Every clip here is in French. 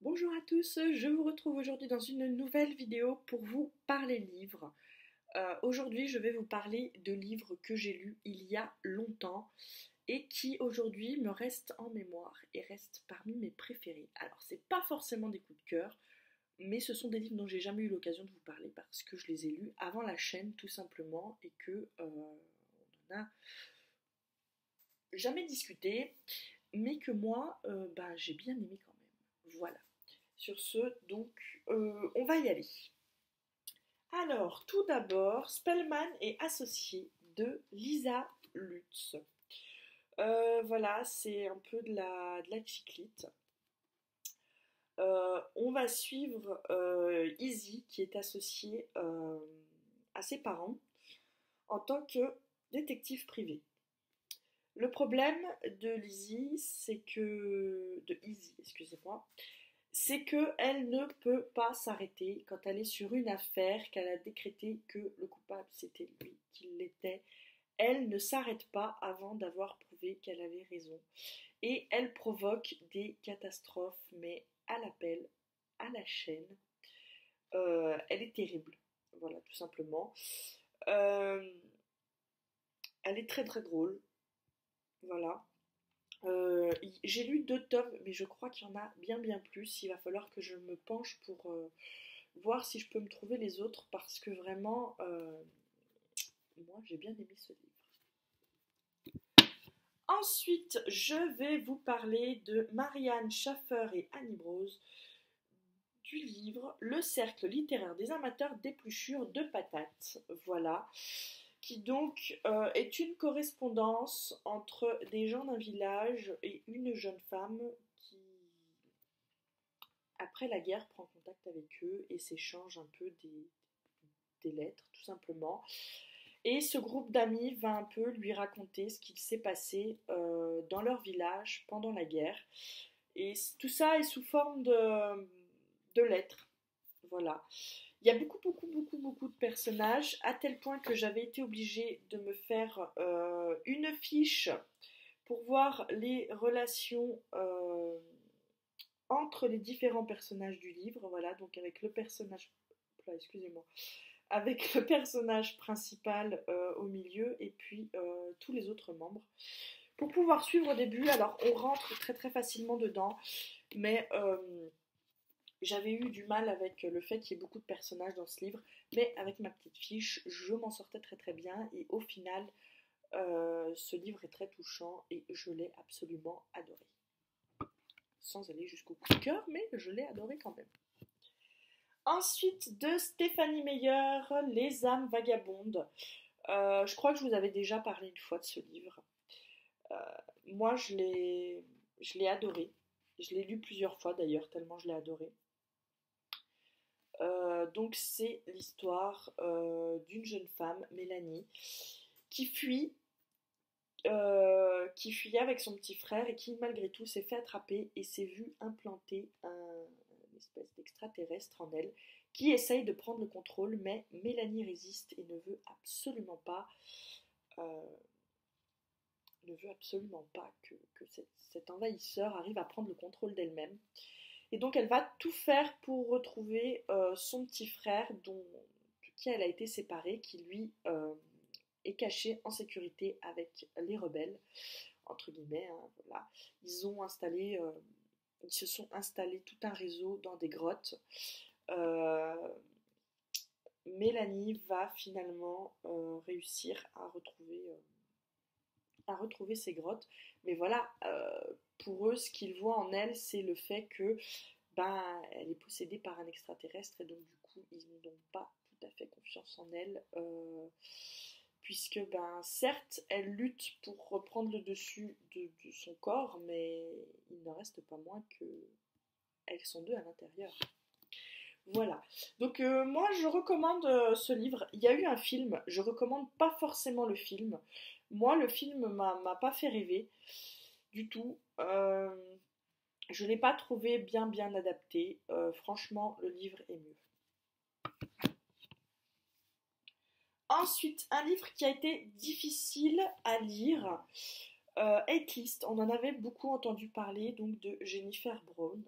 Bonjour à tous, je vous retrouve aujourd'hui dans une nouvelle vidéo pour vous parler livres. Aujourd'hui, je vais vous parler de livres que j'ai lus il y a longtemps et qui aujourd'hui me restent en mémoire et restent parmi mes préférés. Alors, c'est pas forcément des coups de cœur, mais ce sont des livres dont j'ai jamais eu l'occasion de vous parler parce que je les ai lus avant la chaîne tout simplement et que on en a jamais discuté, mais que moi, j'ai bien aimé quand même. Voilà. Sur ce, donc, on va y aller. Alors, tout d'abord, Spellman et Associés de Lisa Lutz. Voilà, c'est un peu de la chiclite. On va suivre Izzy, qui est associée à ses parents en tant que détective privé. Le problème de Lizzie, c'est que... de Izzy, excusez-moi, c'est qu'elle ne peut pas s'arrêter quand elle est sur une affaire, qu'elle a décrété que le coupable c'était lui, qu'il l'était. Elle ne s'arrête pas avant d'avoir prouvé qu'elle avait raison. Et elle provoque des catastrophes, mais à l'appel, à la chaîne. Elle est terrible, voilà, tout simplement. Euh, Elle est très très drôle, voilà. J'ai lu 2 tomes, mais je crois qu'il y en a bien plus. Il va falloir que je me penche pour voir si je peux me trouver les autres parce que vraiment, moi j'ai bien aimé ce livre. Ensuite, je vais vous parler de Marianne Schaffer et Annie Brose du livre Le cercle littéraire des amateurs d'épluchures de patates. Voilà. Qui donc est une correspondance entre des gens d'un village et une jeune femme qui, après la guerre, prend contact avec eux et s'échange un peu des lettres, tout simplement. Et ce groupe d'amis va un peu lui raconter ce qu'il s'est passé dans leur village pendant la guerre. Et tout ça est sous forme de lettres. Voilà. Il y a beaucoup de personnages, à tel point que j'avais été obligée de me faire une fiche pour voir les relations entre les différents personnages du livre. Voilà, donc avec le personnage... excusez-moi. Avec le personnage principal au milieu et puis tous les autres membres. Pour pouvoir suivre au début, alors on rentre très facilement dedans, mais j'avais eu du mal avec le fait qu'il y ait beaucoup de personnages dans ce livre, mais avec ma petite fiche, je m'en sortais très bien et au final, ce livre est très touchant et je l'ai absolument adoré. Sans aller jusqu'au coup de cœur, mais je l'ai adoré quand même. Ensuite, de Stéphanie Meyer, Les âmes vagabondes. Je crois que je vous avais déjà parlé une fois de ce livre. Moi, je l'ai adoré. Je l'ai lu plusieurs fois d'ailleurs, tellement je l'ai adoré. Donc c'est l'histoire d'une jeune femme, Mélanie, qui fuit avec son petit frère et qui malgré tout s'est fait attraper et s'est vu implanter une espèce d'extraterrestre en elle qui essaye de prendre le contrôle, mais Mélanie résiste et ne veut absolument pas que cet envahisseur arrive à prendre le contrôle d'elle-même. Et donc elle va tout faire pour retrouver son petit frère de qui elle a été séparée, qui lui est caché en sécurité avec les rebelles, entre guillemets. Hein, voilà. Ils se sont installés tout un réseau dans des grottes. Mélanie va finalement réussir à retrouver ces grottes. Mais voilà, pour eux, ce qu'ils voient en elle, c'est le fait que elle est possédée par un extraterrestre et donc du coup, ils n'ont pas tout à fait confiance en elle. Puisque, certes, elle lutte pour reprendre le dessus de son corps, mais il n'en reste pas moins qu'elles sont deux à l'intérieur. Voilà. Donc moi je recommande ce livre. Il y a eu un film, je recommande pas forcément le film. Moi le film m'a pas fait rêver du tout. Je l'ai pas trouvé bien adapté. Franchement le livre est mieux. Ensuite, un livre qui a été difficile à lire, Hate List. On en avait beaucoup entendu parler donc de Jennifer Brown.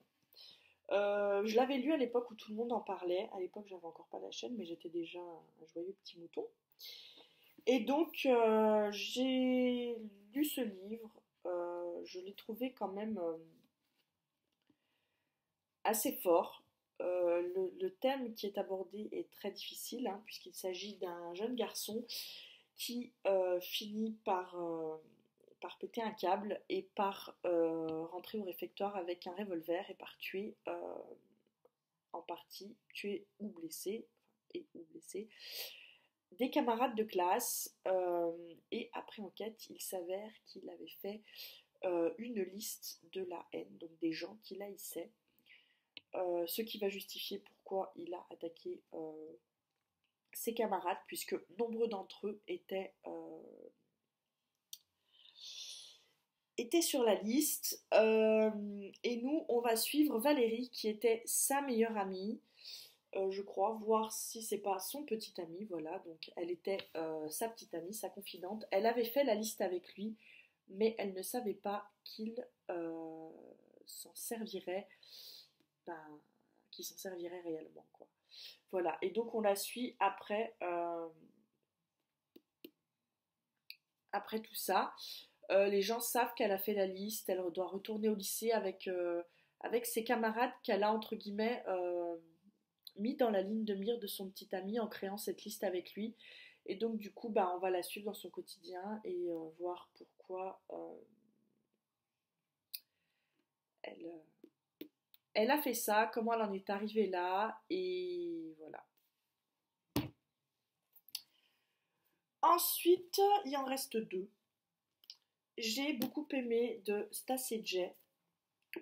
Je l'avais lu à l'époque où tout le monde en parlait. À l'époque, j'avais encore pas la chaîne, mais j'étais déjà un joyeux petit mouton. Et donc, j'ai lu ce livre. Je l'ai trouvé quand même assez fort. Le thème qui est abordé est très difficile, hein, puisqu'il s'agit d'un jeune garçon qui finit par péter un câble et par rentrer au réfectoire avec un revolver et par tuer en partie, tuer ou blessé des camarades de classe. Et après enquête, il s'avère qu'il avait fait une liste de la haine, donc des gens qu'il haïssait. Ce qui va justifier pourquoi il a attaqué ses camarades, puisque nombreux d'entre eux étaient sur la liste. Et nous, on va suivre Valérie, qui était sa meilleure amie, je crois, voir si c'est pas son petit ami, voilà, donc elle était sa petite amie, sa confidente. Elle avait fait la liste avec lui, mais elle ne savait pas qu'il s'en servirait, ben, qu'il s'en servirait réellement, quoi. Voilà, et donc on la suit après tout ça. Les gens savent qu'elle a fait la liste, elle doit retourner au lycée avec ses camarades qu'elle a, entre guillemets, mis dans la ligne de mire de son petit ami en créant cette liste avec lui. Et donc du coup, bah, on va la suivre dans son quotidien et voir pourquoi elle, elle a fait ça, comment elle en est arrivée là, et voilà. Ensuite, il en reste deux. J'ai beaucoup aimé de Stacey J.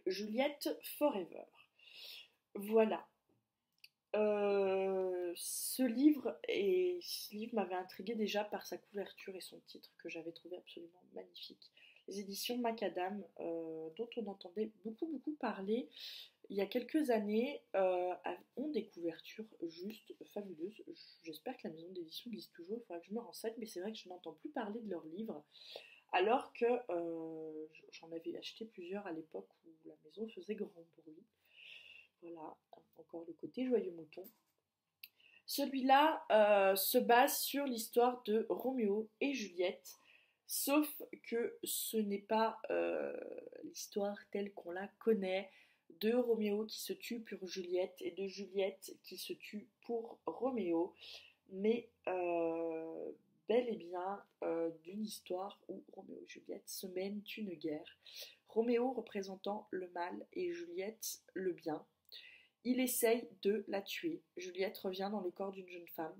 Juliette Forever. Voilà. Ce livre m'avait intriguée déjà par sa couverture et son titre que j'avais trouvé absolument magnifique. Les éditions Macadam, dont on entendait beaucoup parler il y a quelques années, ont des couvertures juste fabuleuses. J'espère que la maison d'édition existe toujours, il faudra que je me renseigne, mais c'est vrai que je n'entends plus parler de leurs livres, alors que j'en avais acheté plusieurs à l'époque où la maison faisait grand bruit. Voilà, encore le côté joyeux mouton. Celui-là se base sur l'histoire de Roméo et Juliette, sauf que ce n'est pas l'histoire telle qu'on la connaît, de Roméo qui se tue pour Juliette et de Juliette qui se tue pour Roméo, mais bel et bien d'une histoire où Roméo et Juliette se mènent une guerre. Roméo représentant le mal et Juliette le bien. Il essaye de la tuer. Juliette revient dans le corps d'une jeune femme.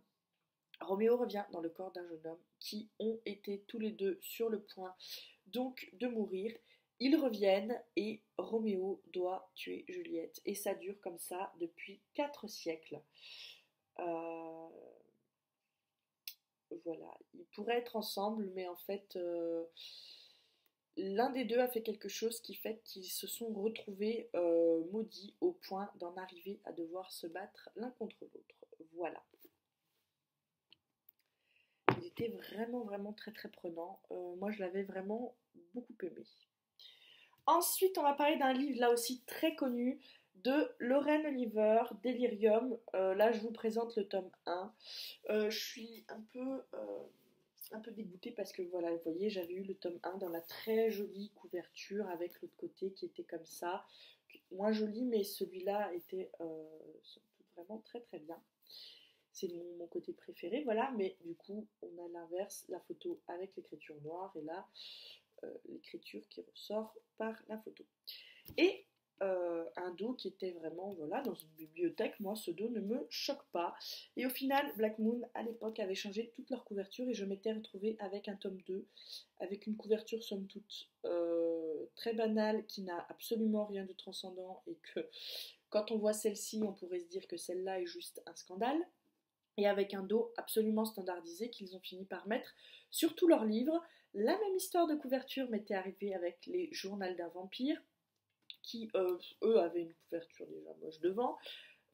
Roméo revient dans le corps d'un jeune homme qui ont été tous les deux sur le point donc de mourir. Ils reviennent et Roméo doit tuer Juliette. Et ça dure comme ça depuis 4 siècles. Voilà, ils pourraient être ensemble, mais en fait, l'un des deux a fait quelque chose qui fait qu'ils se sont retrouvés maudits au point d'en arriver à devoir se battre l'un contre l'autre. Voilà. Il était vraiment très prenant. Moi, je l'avais vraiment beaucoup aimé. Ensuite, on va parler d'un livre là aussi très connu de Lorraine Oliver, Delirium. Là, je vous présente le tome 1. Je suis un peu dégoûtée parce que voilà, vous voyez, j'avais eu le tome 1 dans la très jolie couverture avec l'autre côté qui était comme ça. Moins joli, mais celui-là était vraiment très bien. C'est mon côté préféré, voilà, mais du coup, on a l'inverse, la photo avec l'écriture noire et là, l'écriture qui ressort par la photo. Et un dos qui était vraiment, voilà, dans une bibliothèque. Moi, ce dos ne me choque pas. Et au final, Black Moon, à l'époque, avait changé toute leur couverture et je m'étais retrouvée avec un tome 2, avec une couverture, somme toute, très banale, qui n'a absolument rien de transcendant et que, quand on voit celle-ci, on pourrait se dire que celle-là est juste un scandale. Et avec un dos absolument standardisé qu'ils ont fini par mettre sur tous leurs livres. La même histoire de couverture m'était arrivée avec les Journaux d'un vampire, qui eux avaient une couverture déjà moche devant,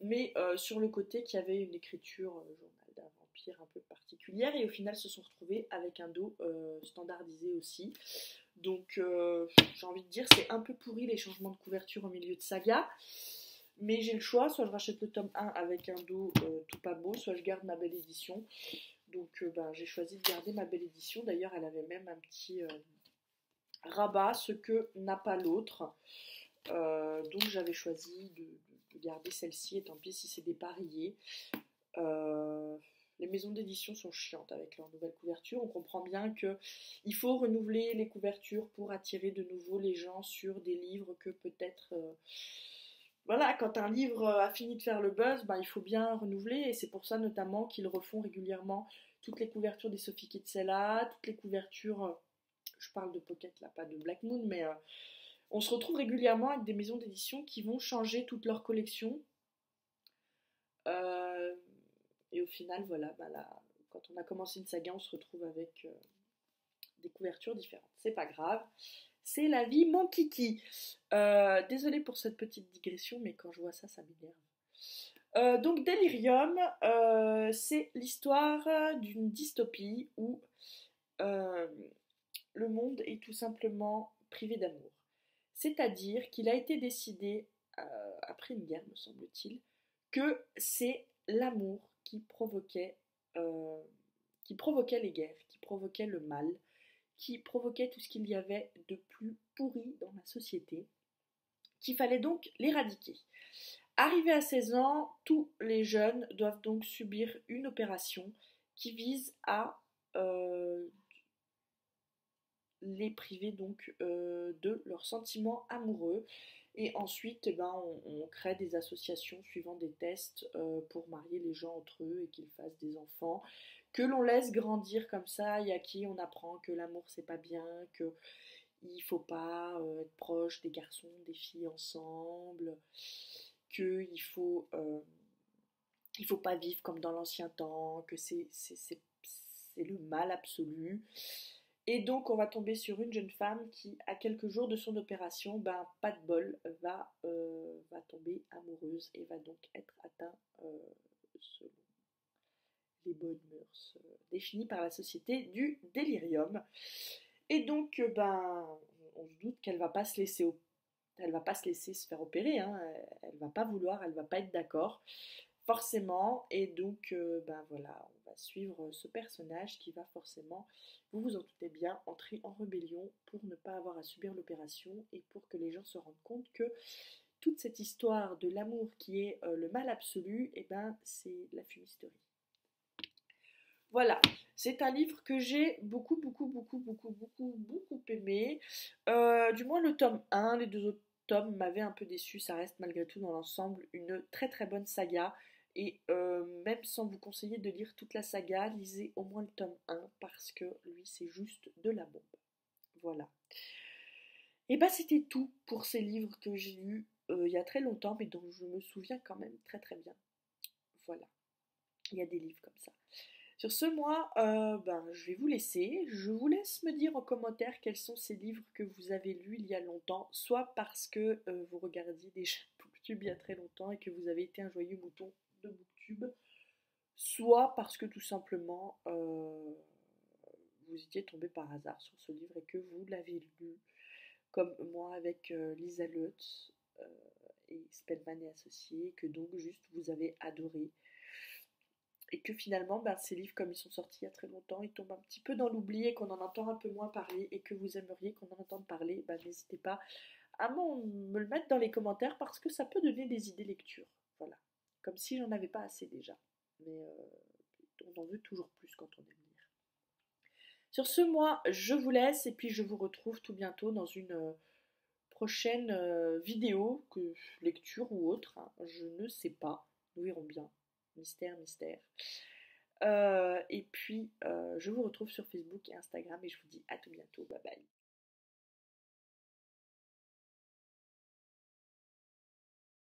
mais sur le côté qui avait une écriture Journal d'un vampire un peu particulière, et au final se sont retrouvés avec un dos standardisé aussi. Donc j'ai envie de dire c'est un peu pourri les changements de couverture au milieu de saga, Mais j'ai le choix, soit je rachète le tome 1 avec un dos tout pas beau, soit je garde ma belle édition. Donc j'ai choisi de garder ma belle édition. D'ailleurs, elle avait même un petit rabat, ce que n'a pas l'autre. Donc j'avais choisi de garder celle-ci, et tant pis si c'est dépareillé. Les maisons d'édition sont chiantes avec leurs nouvelles couvertures. On comprend bien qu'il faut renouveler les couvertures pour attirer de nouveau les gens sur des livres que peut-être... voilà, quand un livre a fini de faire le buzz, il faut bien renouveler. Et c'est pour ça notamment qu'ils refont régulièrement toutes les couvertures des Sophie Kinsella, toutes les couvertures... je parle de Pocket là, pas de Black Moon, mais on se retrouve régulièrement avec des maisons d'édition qui vont changer toute leur collection. Et au final, voilà, là, quand on a commencé une saga, on se retrouve avec des couvertures différentes. C'est pas grave, c'est la vie, mon kiki. Désolée pour cette petite digression, mais quand je vois ça, ça m'énerve. Donc Delirium, c'est l'histoire d'une dystopie où le monde est tout simplement privé d'amour. C'est-à-dire qu'il a été décidé, après une guerre me semble-t-il, que c'est l'amour qui provoquait les guerres, qui provoquait le mal, qui provoquait tout ce qu'il y avait de plus pourri dans la société, qu'il fallait donc l'éradiquer. Arrivés à 16 ans, tous les jeunes doivent donc subir une opération qui vise à les priver donc de leurs sentiments amoureux. Et ensuite, on crée des associations suivant des tests pour marier les gens entre eux et qu'ils fassent des enfants, que l'on laisse grandir comme ça, et à qui on apprend que l'amour c'est pas bien, que il faut pas être proche des garçons, des filles ensemble, que il faut pas vivre comme dans l'ancien temps, que c'est le mal absolu. Et donc on va tomber sur une jeune femme qui, à quelques jours de son opération, pas de bol, va tomber amoureuse et va donc être atteinte selon les bonnes mœurs définies par la société du délirium. Et donc on se doute qu'elle va pas se laisser elle va pas se laisser se faire opérer, hein. Elle va pas vouloir, elle va pas être d'accord forcément, et donc voilà, on va suivre ce personnage qui va forcément, vous vous en doutez bien, entrer en rébellion pour ne pas avoir à subir l'opération et pour que les gens se rendent compte que toute cette histoire de l'amour qui est le mal absolu, c'est la fumisterie. Voilà, c'est un livre que j'ai beaucoup aimé. Du moins le tome 1, les deux autres tomes m'avaient un peu déçu. Ça reste malgré tout dans l'ensemble une très très bonne saga. Et même sans vous conseiller de lire toute la saga, lisez au moins le tome 1 parce que lui c'est juste de la bombe. Voilà. Et c'était tout pour ces livres que j'ai lus il y a très longtemps mais dont je me souviens quand même très très bien. Voilà. Il y a des livres comme ça. Sur ce, moi, je vais vous laisser. Je vous laisse me dire en commentaire quels sont ces livres que vous avez lus il y a longtemps, soit parce que vous regardiez déjà Booktube il y a très longtemps et que vous avez été un joyeux bouton de Booktube, soit parce que tout simplement vous étiez tombé par hasard sur ce livre et que vous l'avez lu, comme moi avec Lisa Lutz et Spellman et Associés, que donc juste vous avez adoré. Et que finalement, ces livres, comme ils sont sortis il y a très longtemps, ils tombent un petit peu dans l'oubli et qu'on en entend un peu moins parler et que vous aimeriez qu'on en entende parler, n'hésitez pas à me le mettre dans les commentaires parce que ça peut donner des idées lecture. Voilà. Comme si j'en avais pas assez déjà. Mais on en veut toujours plus quand on aime lire. Sur ce, moi, je vous laisse et puis je vous retrouve tout bientôt dans une prochaine vidéo, lecture ou autre. Hein, je ne sais pas. Nous verrons bien. Mystère, mystère. Et puis, je vous retrouve sur Facebook et Instagram et je vous dis à tout bientôt. Bye bye.